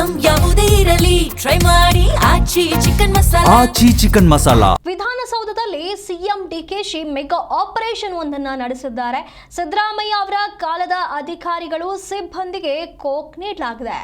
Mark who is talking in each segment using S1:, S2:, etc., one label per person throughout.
S1: Item ಯಾವುದೇ ಇರಲಿ try ಮಾಡಿ ಆಚಿ ಚಿಕನ್ ಮಸಾಲಾ.
S2: ವಿಧಾನಸೌಧದಲ್ಲಿ ಸಿಎಂ ಡಿಕೆಶಿ ಮೆಗಾ ಆಪರೇಷನ್ ಒಂದನ್ನು ನಡೆಸಿದ್ದಾರೆ. ಸಿದ್ದರಾಮಯ್ಯ ಅವರ ಕಾಲದ ಅಧಿಕಾರಿಗಳು ಸಿಬ್ಬಂದಿಗೆ ಕೋಕ್ ನೀಡಲಾಗಿದೆ.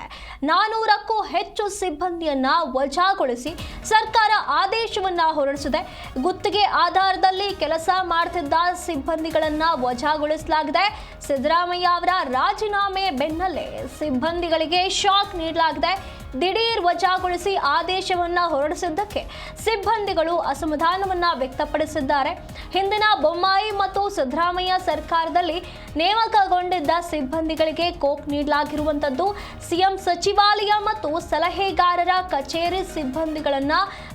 S2: 400ಕ್ಕೂ ಹೆಚ್ಚು ಸಿಬ್ಬಂದಿಯನ್ನ ವಜಾಗೊಳಿಸಿ ಸರ್ಕಾರ ಆದೇಶವನ್ನ ಹೊರಡಿಸಿದೆ. ಗುತ್ತಿಗೆ ಆಧಾರದಲ್ಲಿ ಕೆಲಸ ಮಾಡುತ್ತಿದ್ದ ಸಿಬ್ಬಂದಿಗಳನ್ನ ವಜಾಗೊಳಿಸಲಾಗಿದೆ. ಸಿದ್ದರಾಮಯ್ಯ ಅವರ ರಾಜೀನಾಮೆ ಬೆನ್ನಲ್ಲೇ ಸಿಬ್ಬಂದಿಗಳಿಗೆ ಶಾಕ್ ನೀಡಲಾಗಿದೆ. ದಿಢೀರ್ ವಜಾಗೊಳಿಸಿ ಆದೇಶವನ್ನ ಹೊರಡಿಸಿದ್ದಕ್ಕೆ ಸಿಬ್ಬಂದಿಗಳು ಅಸಮಾಧಾನವನ್ನ ವ್ಯಕ್ತಪಡಿಸಿದ್ದಾರೆ. ಹಿಂದಿನ ಬೊಮ್ಮಾಯಿ ಮತ್ತು ಸಿದ್ದರಾಮಯ್ಯ ಸರ್ಕಾರದಲ್ಲಿ ನೇಮಕಗೊಂಡಿದ್ದ ಸಿಬ್ಬಂದಿಗಳಿಗೆ ಕೋಕ್ ನೀಡಲಾಗಿರುವಂತದ್ದು. ಸಿಎಂ ಸಚಿವಾಲಯ ಮತ್ತು ಸಲಹೆಗಾರರ ಕಚೇರಿ ಸಿಬ್ಬಂದಿಗಳನ್ನ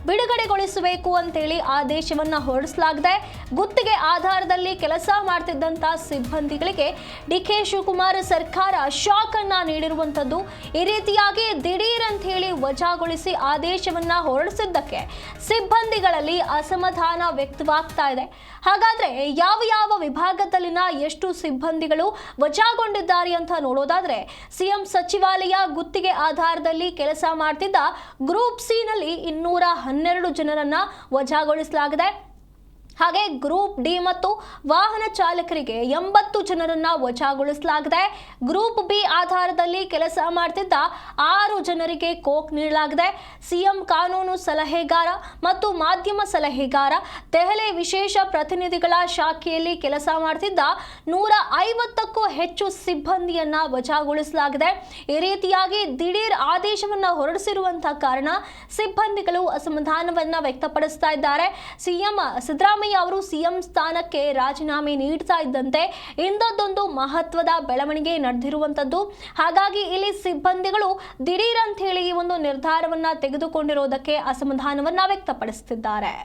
S2: ಬಿಡುಗಡೆಗೊಳಿಸಬೇಕು ಅಂತೇಳಿ ಆದೇಶವನ್ನ ಹೊರಡಿಸಲಾಗಿದೆ. ಗುತ್ತಿಗೆ ಆಧಾರದಲ್ಲಿ ಕೆಲಸ ಮಾಡ್ತಿದ್ದಂತ ಸಿಬ್ಬಂದಿಗಳಿಗೆ ಡಿಕೆ ಶಿವಕುಮಾರ್ ಸರ್ಕಾರ ಶಾಕ್ ಅನ್ನ ನೀಡಿರುವಂತದ್ದು. ಈ ರೀತಿಯಾಗಿ ದಿಢೀರ್ ಅಂತ ಹೇಳಿ ವಜಾಗೊಳಿಸಿ ಆದೇಶವನ್ನ ಹೊರಡಿಸಿದ್ದಕ್ಕೆ ಸಿಬ್ಬಂದಿಗಳಲ್ಲಿ ಅಸಮಾಧಾನ ವ್ಯಕ್ತವಾಗ್ತಾ ಇದೆ. ಹಾಗಾದ್ರೆ ಯಾವ ವಿಭಾಗದಲ್ಲಿನ ಎಷ್ಟು ಸಿಬ್ಬಂದಿಗಳು ವಜಾಗೊಂಡಿದ್ದಾರೆ ಅಂತ ನೋಡೋದಾದ್ರೆ, ಸಿಎಂ ಸಚಿವಾಲಯ ಗುತ್ತಿಗೆ ಆಧಾರದಲ್ಲಿ ಕೆಲಸ ಮಾಡ್ತಿದ್ದ ಗ್ರೂಪ್ ಸಿ ನಲ್ಲಿ 212 ಜನರನ್ನ ವಜಾಗೊಳಿಸಲಾಗಿದೆ. ಹಾಗೆ ಗ್ರೂಪ್ ಡಿ ಮತ್ತು ವಾಹನ ಚಾಲಕರಿಗೆ 80 ಜನರನ್ನ ವಜಾಗೊಳಿಸಲಾಗಿದೆ. ಗ್ರೂಪ್ ಬಿ ಆಧಾರದಲ್ಲಿ ಕೆಲಸ ಮಾಡ್ತಿದ್ದ 6 ಜನರಿಗೆ ಕೋಕ್ ನೀಡಲಾಗಿದೆ. ಸಿಎಂ ಕಾನೂನು ಸಲಹೆಗಾರ ಮತ್ತು ಮಾಧ್ಯಮ ಸಲಹೆಗಾರ, ದೆಹಲಿ ವಿಶೇಷ ಪ್ರತಿನಿಧಿಗಳ ಶಾಖೆಯಲ್ಲಿ ಕೆಲಸ ಮಾಡ್ತಿದ್ದ 150ಕ್ಕೂ ಹೆಚ್ಚು ಸಿಬ್ಬಂದಿಯನ್ನ ವಜಾಗೊಳಿಸಲಾಗಿದೆ. ಈ ರೀತಿಯಾಗಿ ದಿಢೀರ್ ಆದೇಶವನ್ನ ಹೊರಡಿಸಿರುವಂತಹ ಕಾರಣ ಸಿಬ್ಬಂದಿಗಳು ಅಸಮಾಧಾನವನ್ನ ವ್ಯಕ್ತಪಡಿಸ್ತಾ ಇದ್ದಾರೆ. ಸಿಎಂ ಸಿದ್ದರಾಮಯ್ಯ ಅವರು ಸಿಎಂ ಸ್ಥಾನಕ್ಕೆ ರಾಜೀನಾಮೆ ನೀಡ್ತಾ ಇದ್ದಂತೆ ಇಂಥದ್ದೊಂದು ಮಹತ್ವದ ಬೆಳವಣಿಗೆ ನಡೆದಿರುವಂತದ್ದು. ಹಾಗಾಗಿ ಇಲ್ಲಿ ಸಿಬ್ಬಂದಿಗಳು ದಿಢೀರ್ ಅಂತ ಹೇಳಿ ಒಂದು ನಿರ್ಧಾರವನ್ನ ತೆಗೆದುಕೊಂಡಿರೋದಕ್ಕೆ ಅಸಮಾಧಾನವನ್ನ ವ್ಯಕ್ತಪಡಿಸುತ್ತಿದ್ದಾರೆ.